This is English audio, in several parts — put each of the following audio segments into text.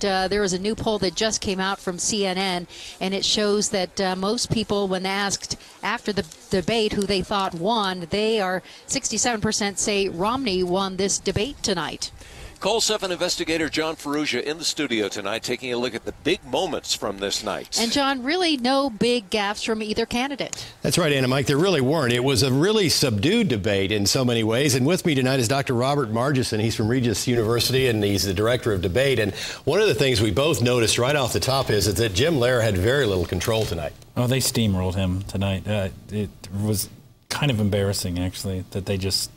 there was a new poll that just came out from CNN, and it shows that most people, when asked after the debate who they thought won, they are 67% say Romney won this debate tonight. Call 7 investigator John Ferrugia in the studio tonight, taking a look at the big moments from this night. And John, really no big gaffes from either candidate. That's right, Anna Mike. There really weren't. It was a really subdued debate in so many ways. And with me tonight is Dr. Robert Margison. He's from Regis University, and he's the director of debate. And one of the things we both noticed right off the top is that Jim Lehrer had very little control tonight. Oh, they steamrolled him tonight. It was kind of embarrassing, actually, that they just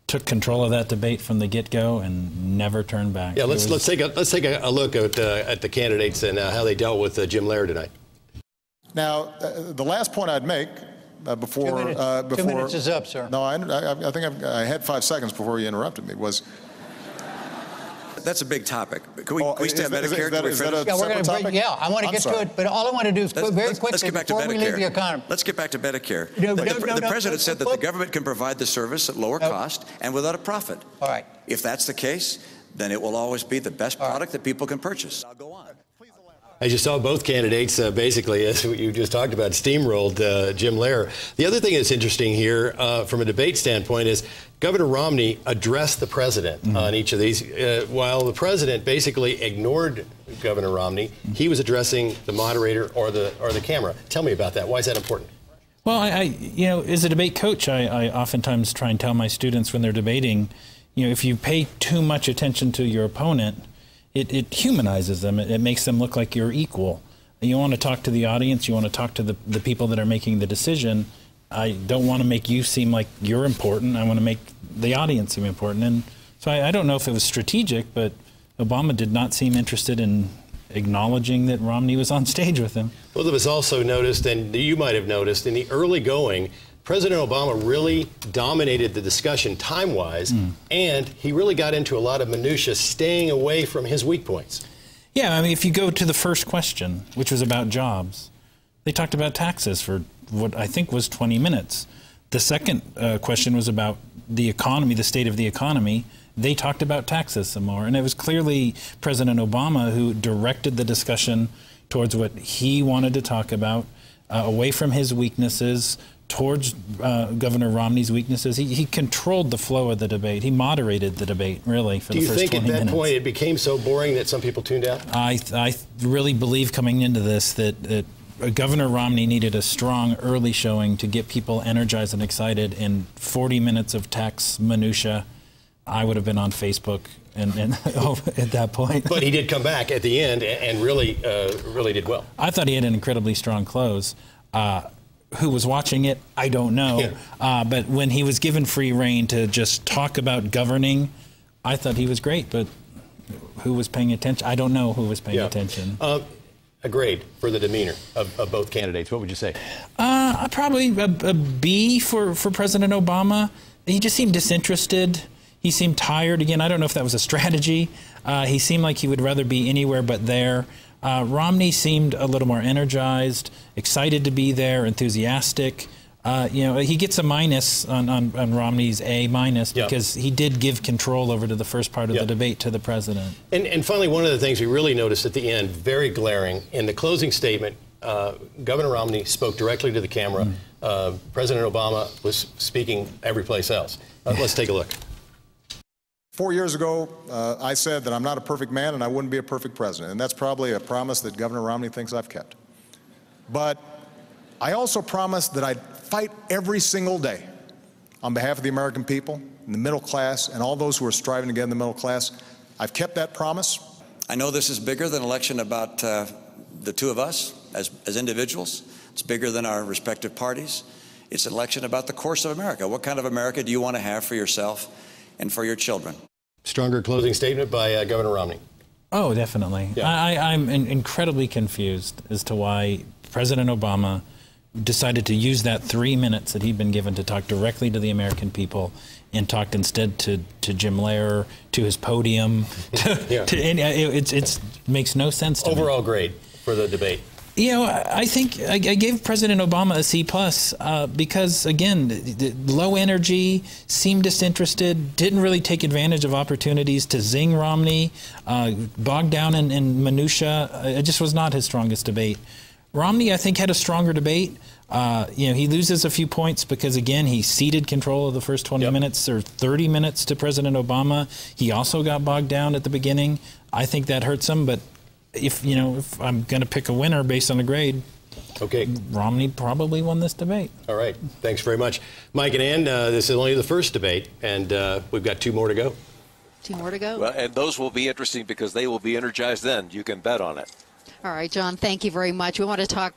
took control of that debate from the get-go and never turned back. Yeah, let's take a look at the candidates and how they dealt with Jim Lehrer tonight. Now, the last point I'd make before 2 minutes is up, sir. No, I think I had 5 seconds before you interrupted me. Was that's a big topic. Can we stay on Medicare? Yeah, we're going to break. Yeah, I want to get to it, but all I want to do is very quickly let's get back to before we leave the Medicare. economy. Let's get back to Medicare. The president said that the government can provide the service at lower cost and without a profit. All right. If that's the case, then it will always be the best product that people can purchase. I'll go on. As you saw, both candidates, basically, as you just talked about, steamrolled Jim Lehrer. The other thing that's interesting here, from a debate standpoint, is Governor Romney addressed the president on each of these. While the president basically ignored Governor Romney, he was addressing the moderator or the camera. Tell me about that. Why is that important? Well, you know, as a debate coach, I oftentimes try and tell my students when they're debating, you know, if you pay too much attention to your opponent, it humanizes them. It makes them look like you're equal. You want to talk to the audience. You want to talk to the people that are making the decision. I don't want to make you seem like you're important. I want to make the audience seem important. And so I don't know if it was strategic, but Obama did not seem interested in acknowledging that Romney was on stage with him. Both of us also noticed, and you might have noticed, in the early going, President Obama really dominated the discussion time-wise, and he really got into a lot of minutia, staying away from his weak points. Yeah, I mean, if you go to the first question, which was about jobs, they talked about taxes for what I think was 20 minutes. The second question was about the economy, the state of the economy. They talked about taxes some more, and it was clearly President Obama who directed the discussion towards what he wanted to talk about, away from his weaknesses, towards Governor Romney's weaknesses. He controlled the flow of the debate. He moderated the debate, really, for the first 20 minutes. Do you think at that point it became so boring that some people tuned out? I really believe coming into this that Governor Romney needed a strong early showing to get people energized and excited. In 40 minutes of tax minutia, I would have been on Facebook and at that point. But he did come back at the end and really did well. I thought he had an incredibly strong close. Who was watching it, I don't know. Yeah. But when he was given free rein to just talk about governing, I thought he was great. But who was paying attention? I don't know who was paying attention. A grade for the demeanor of both candidates. What would you say? Probably a B for President Obama. He just seemed disinterested. He seemed tired. Again, I don't know if that was a strategy. He seemed like he would rather be anywhere but there. Romney seemed a little more energized, excited to be there, enthusiastic. You know, he gets a minus on Romney's A minus because he did give control over to the first part of the debate to the president. And finally, one of the things we really noticed at the end, very glaring, in the closing statement, Governor Romney spoke directly to the camera. President Obama was speaking every place else. Let's take a look. 4 years ago, I said that I'm not a perfect man and I wouldn't be a perfect president. And that's probably a promise that Governor Romney thinks I've kept. But I also promised that I'd fight every single day on behalf of the American people, and the middle class, and all those who are striving to get in the middle class. I've kept that promise. I know this is bigger than an election about the two of us as individuals. It's bigger than our respective parties. It's an election about the course of America. What kind of America do you want to have for yourself and for your children? Stronger closing statement by Governor Romney. Oh, definitely. Yeah. I'm incredibly confused as to why President Obama decided to use that 3 minutes that he'd been given to talk directly to the American people and talked instead to Jim Lehrer, to his podium. It makes no sense to me. Overall grade for the debate. You know, I think I gave President Obama a C+ because, again, low energy, seemed disinterested, didn't really take advantage of opportunities to zing Romney, bogged down in minutia. It just was not his strongest debate. Romney, I think, had a stronger debate. You know, he loses a few points because, again, he ceded control of the first 20 minutes or 30 minutes to President Obama. He also got bogged down at the beginning. I think that hurts him, but if I'm going to pick a winner based on the grade, okay, Romney probably won this debate. All right. Thanks very much. Mike and Ann, this is only the first debate, and we've got 2 more to go. 2 more to go. Well, and those will be interesting because they will be energized then. You can bet on it. All right, John, thank you very much. We want to talk